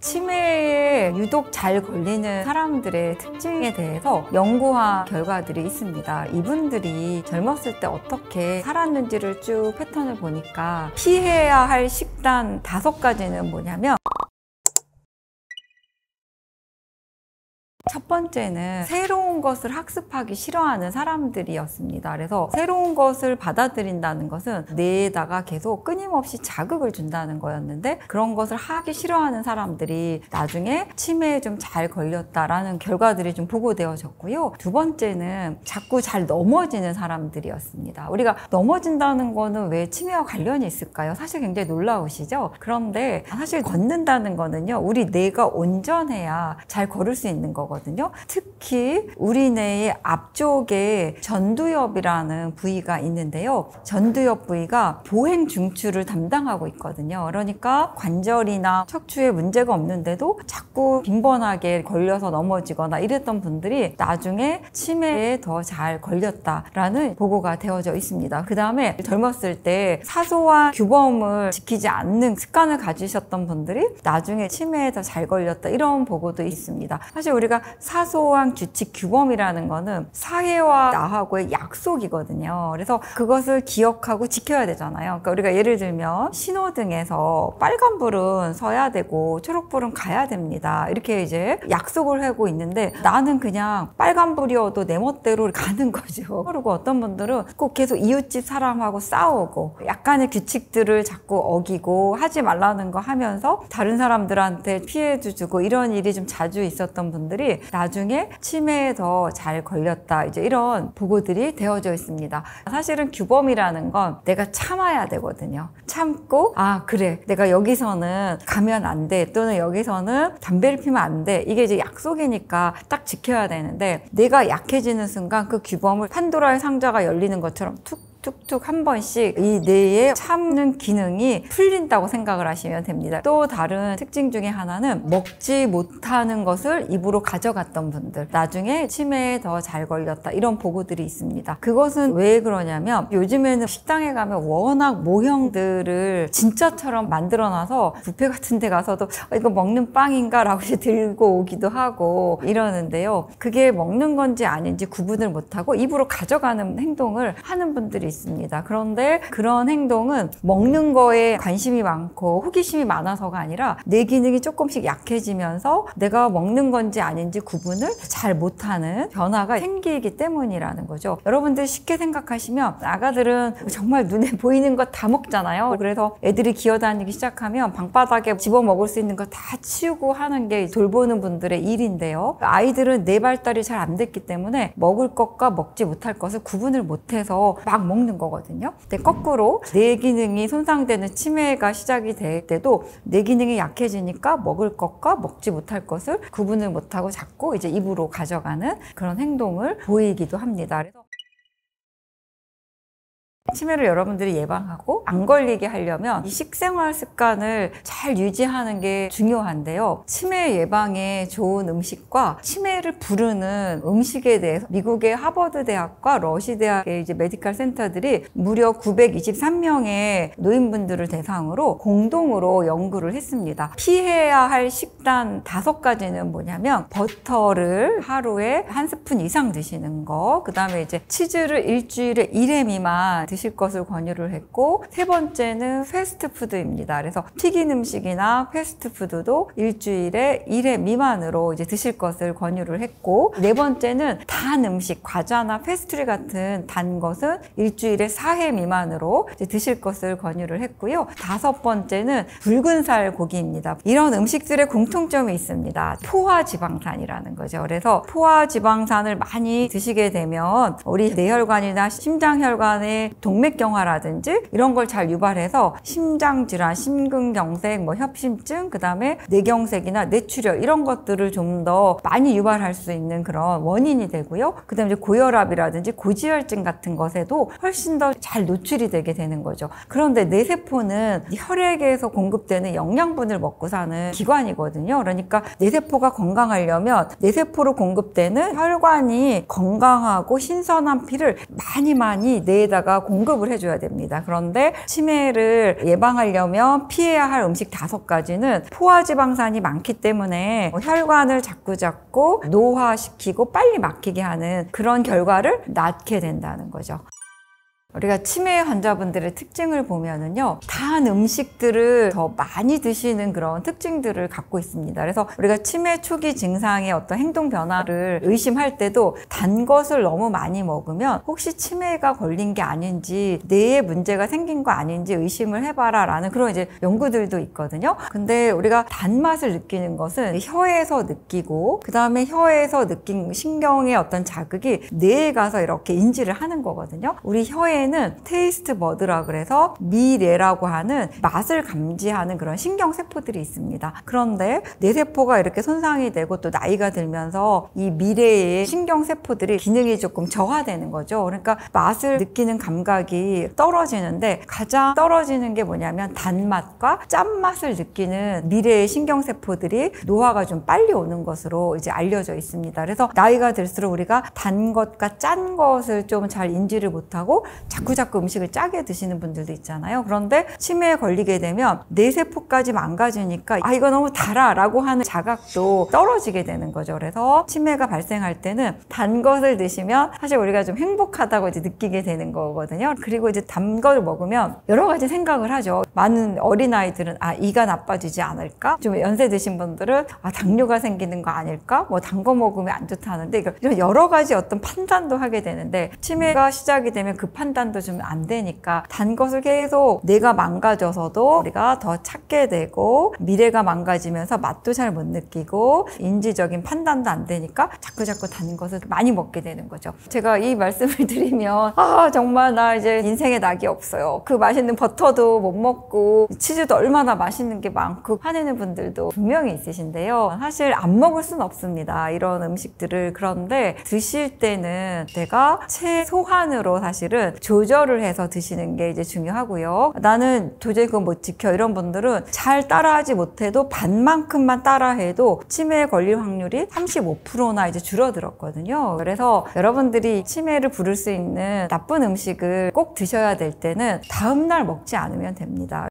치매에 유독 잘 걸리는 사람들의 특징에 대해서 연구한 결과들이 있습니다. 이분들이 젊었을 때 어떻게 살았는지를 쭉 패턴을 보니까 피해야 할 식단 5가지는 뭐냐면, 첫 번째는 새로운 것을 학습하기 싫어하는 사람들이었습니다. 그래서 새로운 것을 받아들인다는 것은 뇌에다가 계속 끊임없이 자극을 준다는 거였는데, 그런 것을 하기 싫어하는 사람들이 나중에 치매에 좀 잘 걸렸다라는 결과들이 좀 보고되어졌고요. 두 번째는 자꾸 잘 넘어지는 사람들이었습니다. 우리가 넘어진다는 거는 왜 치매와 관련이 있을까요? 사실 굉장히 놀라우시죠? 그런데 사실 걷는다는 거는요, 우리 뇌가 온전해야 잘 걸을 수 있는 거거든요. 특히 우리 뇌의 앞쪽에 전두엽이라는 부위가 있는데요. 전두엽 부위가 보행 중추를 담당하고 있거든요. 그러니까 관절이나 척추에 문제가 없는데도 자꾸 빈번하게 걸려서 넘어지거나 이랬던 분들이 나중에 치매에 더 잘 걸렸다라는 보고가 되어져 있습니다. 그 다음에 젊었을 때 사소한 규범을 지키지 않는 습관을 가지셨던 분들이 나중에 치매에 더 잘 걸렸다, 이런 보고도 있습니다. 사실 우리가 사소한 규칙, 규범이라는 거는 사회와 나하고의 약속이거든요. 그래서 그것을 기억하고 지켜야 되잖아요. 그러니까 우리가 예를 들면 신호등에서 빨간불은 서야 되고 초록불은 가야 됩니다. 이렇게 이제 약속을 하고 있는데, 나는 그냥 빨간불이어도 내 멋대로 가는 거죠. 그리고 어떤 분들은 꼭 계속 이웃집 사람하고 싸우고 약간의 규칙들을 자꾸 어기고 하지 말라는 거 하면서 다른 사람들한테 피해도 주고, 이런 일이 좀 자주 있었던 분들이 나중에 치매에 더 잘 걸렸다, 이제 이런 보고들이 되어져 있습니다. 사실은 규범이라는 건 내가 참아야 되거든요. 참고, 아 그래, 내가 여기서는 가면 안 돼, 또는 여기서는 담배를 피면 안 돼, 이게 이제 약속이니까 딱 지켜야 되는데, 내가 약해지는 순간 그 규범을 판도라의 상자가 열리는 것처럼 툭툭 한 번씩 이 뇌의 참는 기능이 풀린다고 생각을 하시면 됩니다. 또 다른 특징 중에 하나는 먹지 못하는 것을 입으로 가져갔던 분들, 나중에 치매에 더 잘 걸렸다, 이런 보고들이 있습니다. 그것은 왜 그러냐면, 요즘에는 식당에 가면 워낙 모형들을 진짜처럼 만들어놔서 뷔페 같은 데 가서도 이거 먹는 빵인가 라고 들고 오기도 하고 이러는데요. 그게 먹는 건지 아닌지 구분을 못하고 입으로 가져가는 행동을 하는 분들이 있습니다. 그런데 그런 행동은 먹는 거에 관심이 많고 호기심이 많아서가 아니라 뇌 기능이 조금씩 약해지면서 내가 먹는 건지 아닌지 구분을 잘 못하는 변화가 생기기 때문이라는 거죠. 여러분들 쉽게 생각하시면, 아가들은 정말 눈에 보이는 거 다 먹잖아요. 그래서 애들이 기어다니기 시작하면 방바닥에 집어먹을 수 있는 거 다 치우고 하는 게 돌보는 분들의 일인데요. 아이들은 뇌 발달이 잘 안 됐기 때문에 먹을 것과 먹지 못할 것을 구분을 못해서 막 먹는 거거든요. 근데 거꾸로 뇌 기능이 손상되는 치매가 시작이 될 때도 뇌 기능이 약해지니까 먹을 것과 먹지 못할 것을 구분을 못하고 자꾸 이제 입으로 가져가는 그런 행동을 보이기도 합니다. 그래서 치매를 여러분들이 예방하고 안 걸리게 하려면 이 식생활 습관을 잘 유지하는 게 중요한데요. 치매 예방에 좋은 음식과 치매를 부르는 음식에 대해서 미국의 하버드 대학과 러시 대학의 이제 메디컬 센터들이 무려 923명의 노인분들을 대상으로 공동으로 연구를 했습니다. 피해야 할 식단 5가지는 뭐냐면, 버터를 하루에 1스푼 이상 드시는 거, 그 다음에 이제 치즈를 일주일에 1회 미만 드실 것을 권유를 했고, 세 번째는 패스트푸드입니다. 그래서 튀긴 음식이나 패스트푸드도 일주일에 1회 미만으로 이제 드실 것을 권유를 했고, 네 번째는 단 음식, 과자나 페스트리 같은 단 것은 일주일에 4회 미만으로 이제 드실 것을 권유를 했고요. 5번째는 붉은 살 고기입니다. 이런 음식들의 공통점이 있습니다. 포화지방산이라는 거죠. 그래서 포화지방산을 많이 드시게 되면 우리 뇌혈관이나 심장혈관의 동맥경화라든지 이런 걸 잘 유발해서 심장질환, 심근경색, 협심증, 그 다음에 뇌경색이나 뇌출혈, 이런 것들을 좀 더 많이 유발할 수 있는 그런 원인이 되고요. 그 다음에 고혈압이라든지 고지혈증 같은 것에도 훨씬 더 잘 노출이 되게 되는 거죠. 그런데 뇌세포는 혈액에서 공급되는 영양분을 먹고 사는 기관이거든요. 그러니까 뇌세포가 건강하려면 뇌세포로 공급되는 혈관이 건강하고 신선한 피를 많이 뇌에다가 공급 언급을 해줘야 됩니다. 그런데 치매를 예방하려면 피해야 할 음식 5가지는 포화지방산이 많기 때문에 혈관을 자꾸 노화시키고 빨리 막히게 하는 그런 결과를 낳게 된다는 거죠. 우리가 치매 환자분들의 특징을 보면은요, 단 음식들을 더 많이 드시는 그런 특징들을 갖고 있습니다. 그래서 우리가 치매 초기 증상의 어떤 행동 변화를 의심할 때도 단 것을 너무 많이 먹으면 혹시 치매가 걸린 게 아닌지, 뇌에 문제가 생긴 거 아닌지 의심을 해봐라 라는 그런 이제 연구들도 있거든요. 근데 우리가 단맛을 느끼는 것은 혀에서 느끼고, 그 다음에 혀에서 느낀 신경의 어떤 자극이 뇌에 가서 이렇게 인지를 하는 거거든요. 우리 혀에 는 테이스트 버드라 그래서 미래라고 하는 맛을 감지하는 그런 신경세포들이 있습니다. 그런데 뇌세포가 이렇게 손상이 되고 또 나이가 들면서 이 미래의 신경세포들이 기능이 조금 저하되는 거죠. 그러니까 맛을 느끼는 감각이 떨어지는데 가장 떨어지는 게 뭐냐면 단맛과 짠맛을 느끼는 미래의 신경세포들이 노화가 좀 빨리 오는 것으로 이제 알려져 있습니다. 그래서 나이가 들수록 우리가 단 것과 짠 것을 좀 잘 인지를 못하고 자꾸 음식을 짜게 드시는 분들도 있잖아요. 그런데 치매에 걸리게 되면 뇌세포까지 망가지니까 이거 너무 달아 라고 하는 자각도 떨어지게 되는 거죠. 그래서 치매가 발생할 때는 단 것을 드시면 사실 우리가 좀 행복하다고 이제 느끼게 되는 거거든요. 그리고 이제 단 걸 먹으면 여러 가지 생각을 하죠. 많은 어린아이들은 이가 나빠지지 않을까? 좀 연세 드신 분들은 당뇨가 생기는 거 아닐까? 뭐 단 거 먹으면 안 좋다는데 이런 여러 가지 어떤 판단도 하게 되는데 치매가 시작이 되면 그 판단도 좀 안 되니까 단 것을 계속 뇌가 망가져서도 우리가 더 찾게 되고 미래가 망가지면서 맛도 잘 못 느끼고 인지적인 판단도 안 되니까 자꾸 단 것을 많이 먹게 되는 거죠. 제가 이 말씀을 드리면 정말 나 이제 인생에 낙이 없어요. 그 맛있는 버터도 못 먹고 치즈도 얼마나 맛있는 게 많고 화내는 분들도 분명히 있으신데요. 사실 안 먹을 수는 없습니다. 이런 음식들을. 그런데 드실 때는 내가 최소한으로 사실은 조절을 해서 드시는 게 이제 중요하고요. 나는 도저히 그거 못 지켜 이런 분들은 잘 따라하지 못해도 반만큼만 따라해도 치매에 걸릴 확률이 35%나 이제 줄어들었거든요. 그래서 여러분들이 치매를 부를 수 있는 나쁜 음식을 꼭 드셔야 될 때는 다음날 먹지 않으면 됩니다.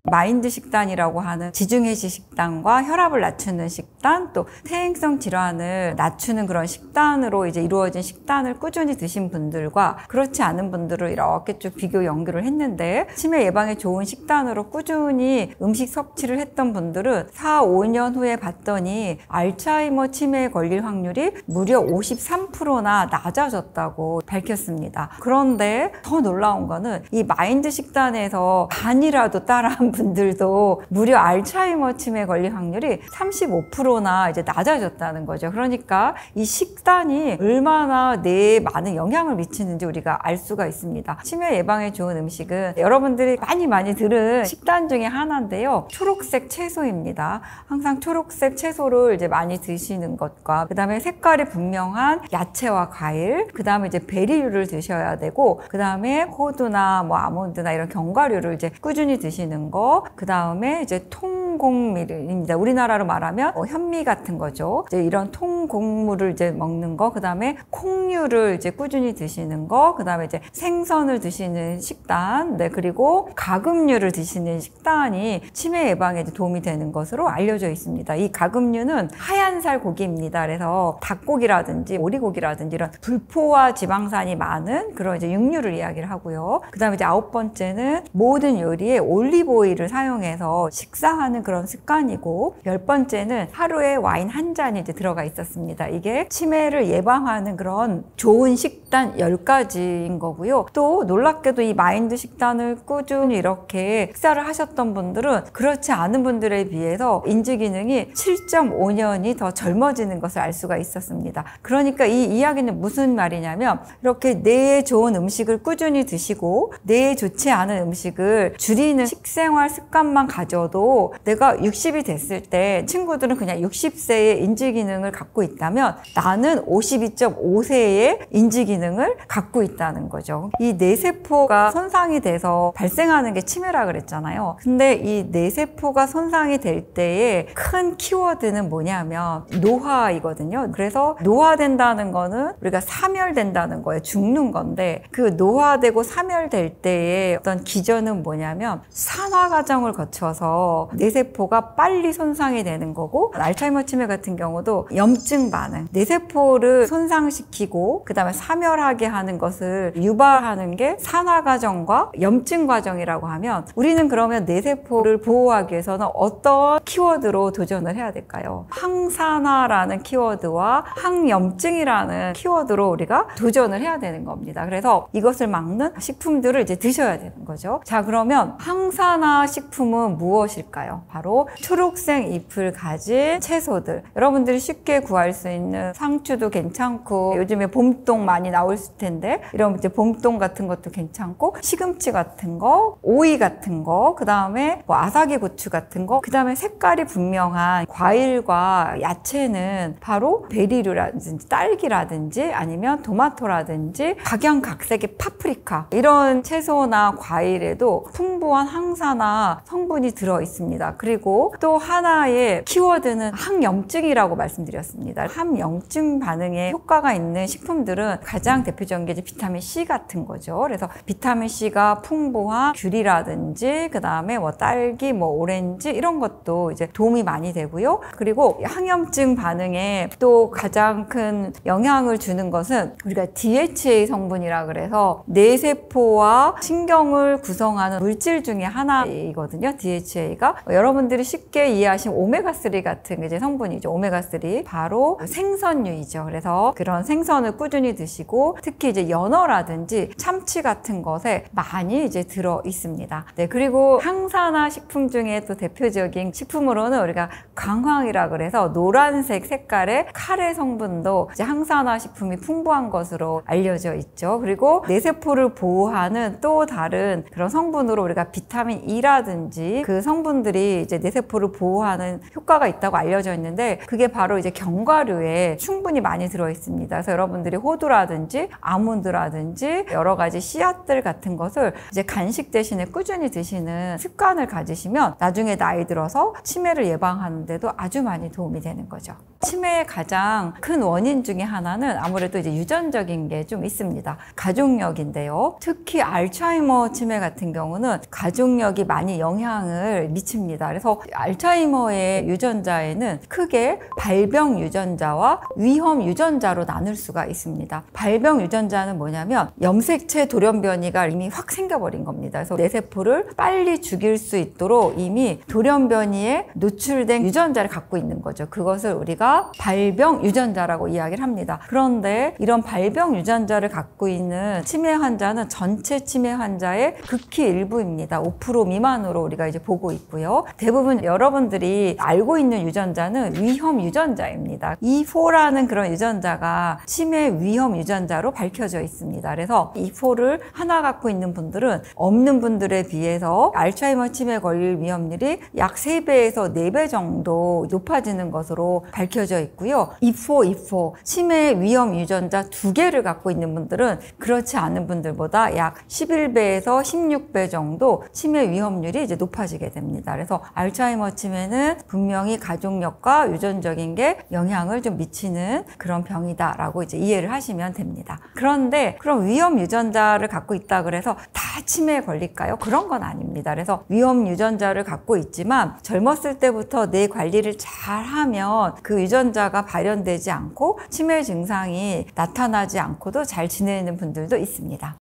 마인드 식단이라고 하는 지중해식 식단과 혈압을 낮추는 식단, 또 퇴행성 질환을 낮추는 그런 식단으로 이제 이루어진 식단을 꾸준히 드신 분들과 그렇지 않은 분들을 이렇게 쭉 비교 연구를 했는데 치매 예방에 좋은 식단으로 꾸준히 음식 섭취를 했던 분들은 4, 5년 후에 봤더니 알츠하이머 치매에 걸릴 확률이 무려 53%나 낮아졌다고 밝혔습니다. 그런데 더 놀라운 거는 이 마인드 식단에서 반이라도 따라한 분들도 무려 알츠하이머 치매에 걸릴 확률이 35%나 이제 낮아졌다는 거죠. 그러니까 이 식단이 얼마나 뇌에 많은 영향을 미치는지 우리가 알 수가 있습니다. 치매 예방에 좋은 음식은 여러분들이 많이 들은 식단 중에 하나인데요. 초록색 채소입니다. 항상 초록색 채소를 이제 많이 드시는 것과 그 다음에 색깔이 분명한 야채와 과일, 그 다음에 이제 베리류를 드셔야 되고 그 다음에 호두나 뭐 아몬드나 이런 견과류를 이제 꾸준히 드시는 거, 그 다음에 이제 통곡물입니다. 우리나라로 말하면 현미 같은 거죠. 이제 이런 통곡물을 이제 먹는 거, 그 다음에 콩류를 이제 꾸준히 드시는 거, 그 다음에 이제 생선을 드시는 식단, 그리고 가금류를 드시는 식단이 치매 예방에 이제 도움이 되는 것으로 알려져 있습니다. 이 가금류는 하얀살 고기입니다. 그래서 닭고기라든지 오리고기라든지 이런 불포화 지방산이 많은 그런 이제 육류를 이야기를 하고요. 그 다음에 이제 9번째는 모든 요리에 올리브오일을 사용해서 식사하는 그런 습관이고 10번째는 하루에 와인 한 잔이 이제 들어가 있었습니다. 이게 치매를 예방하는 그런 좋은 식단 10가지인 거고요. 또 놀랍게도 이 마인드 식단을 꾸준히 이렇게 식사를 하셨던 분들은 그렇지 않은 분들에 비해서 인지 기능이 7.5년이 더 젊어지는 것을 알 수가 있었습니다. 그러니까 이 이야기는 무슨 말이냐면 이렇게 뇌에 좋은 음식을 꾸준히 드시고 뇌에 좋지 않은 음식을 줄이는 식생활 습관만 가져도 내가 60이 됐을 때 친구들은 그냥 60세의 인지 기능을 갖고 있다면 나는 52.5세의 인지 기능을 갖고 있다는 거죠. 이 뇌세포가 손상이 돼서 발생하는 게 치매라 그랬잖아요. 근데 이 뇌세포가 손상이 될 때의 큰 키워드는 뭐냐면 노화이거든요. 그래서 노화된다는 거는 우리가 사멸된다는 거예요. 죽는 건데 그 노화되고 사멸될 때의 어떤 기전은 뭐냐면 산화 과정을 거쳐서 뇌세포가 빨리 손상이 되는 거고, 알츠하이머 치매 같은 경우도 염증 반응, 뇌세포를 손상시키고 그 다음에 사멸하게 하는 것을 유발하는 게 산화 과정과 염증 과정이라고 하면, 우리는 그러면 뇌세포를 보호하기 위해서는 어떤 키워드로 도전을 해야 될까요? 항산화라는 키워드와 항염증이라는 키워드로 우리가 도전을 해야 되는 겁니다. 그래서 이것을 막는 식품들을 이제 드셔야 되는 거죠. 자, 그러면 항산화 식품은 무엇일까요? 바로 초록색 잎을 가진 채소들. 여러분들이 쉽게 구할 수 있는 상추도 괜찮고, 요즘에 봄동 많이 나올 텐데 이런 이제 봄동 같은 것도 괜찮고, 시금치 같은 거, 오이 같은 거, 그 다음에 뭐 아삭이 고추 같은 거, 그 다음에 색깔이 분명한 과일과 야채는 바로 베리류라든지 딸기라든지 아니면 토마토라든지 각양각색의 파프리카, 이런 채소나 과일에도 풍부한 항산화 성분이 들어 있습니다. 그리고 또 하나의 키워드는 항염증이라고 말씀드렸습니다. 항염증 반응에 효과가 있는 식품들은 가장 대표적인 게 이제 비타민 C 같은 거죠. 그래서 비타민 C가 풍부한 귤이라든지 그 다음에 뭐 딸기, 뭐 오렌지 이런 것도 이제 도움이 많이 되고요. 그리고 항염증 반응에 또 가장 큰 영향을 주는 것은 우리가 DHA 성분이라 그래서 뇌세포와 신경을 구성하는 물질 중에 하나이거든요. DHA가 여러분들이 쉽게 이해하시는 오메가3 같은 이제 성분이죠. 오메가3 바로 생선류이죠. 그래서 그런 생선을 꾸준히 드시고, 특히 이제 연어라든지 참치 같은 것에 많이 이제 들어 있습니다. 네, 그리고 항산화 식품 중에 또 대표적인 식품으로는 우리가 강황이라 그래서 노란색 색깔의 카레 성분도 이제 항산화 식품이 풍부한 것으로 알려져 있죠. 그리고 뇌세포를 보호하는 또 다른 그런 성분으로 우리가 비타민 E라든지 그 성분들이 이제 뇌세포를 보호하는 효과가 있다고 알려져 있는데, 그게 바로 이제 견과류에 충분히 많이 들어 있습니다. 그래서 여러분들이 호두라든지 아몬드라든지 여러 가지 씨앗들 같은 것을 이제 간식 대신에 꾸준히 드시는 습관을 가지시면 나중에 나이 들어서 치매를 예방하는데도 아주 많이 도움이 되는 거죠. 치매의 가장 큰 원인 중에 하나는 아무래도 이제 유전적인 게 좀 있습니다. 가족력인데요. 특히 알츠하이머 치매 같은 경우는 가족력이 많이 영향을 미칩니다. 그래서 알츠하이머의 유전자에는 크게 발병 유전자와 위험 유전자로 나눌 수가 있습니다. 발병 유전자는 뭐냐면 염색체 돌연변이가 이미 확 생겨버린 겁니다. 그래서 뇌세포를 빨리 죽일 수 있도록 이미 돌연변이에 노출된 유전자를 갖고 있는 거죠. 그것을 우리가 발병 유전자라고 이야기를 합니다. 그런데 이런 발병 유전자를 갖고 있는 치매 환자는 전체 치매 환자의 극히 일부입니다. 5% 미만으로 우리가 이제 보고 있고요. 대부분 여러분들이 알고 있는 유전자는 위험 유전자입니다. E4라는 그런 유전자가 치매 위험 유전자로 밝혀져 있습니다. 그래서 E4를 하나 갖고 있는 분들은 없는 분들에 비해서 알츠하이머 치매 걸릴 위험률이 약 3배에서 4배 정도 높아지는 것으로 밝혀져 있고요. E4 치매 위험 유전자 2개를 갖고 있는 분들은 그렇지 않은 분들보다 약 11배에서 16배 정도 치매 위험률이 이제 높아지게 됩니다. 그래서 알츠하이머 치매는 분명히 가족력과 유전적인 게 영향을 좀 미치는 그런 병이다라고 이제 이해를 하시면 됩니다. 그런데 그럼 위험 유전자를 갖고 있다 그래서 다 치매에 걸릴까요? 그런 건 아닙니다. 그래서 위험 유전자를 갖고 있지만 젊었을 때부터 뇌 관리를 잘 하면 그 유전자가 발현되지 않고 치매 증상이 나타나지 않고도 잘 지내는 분들도 있습니다.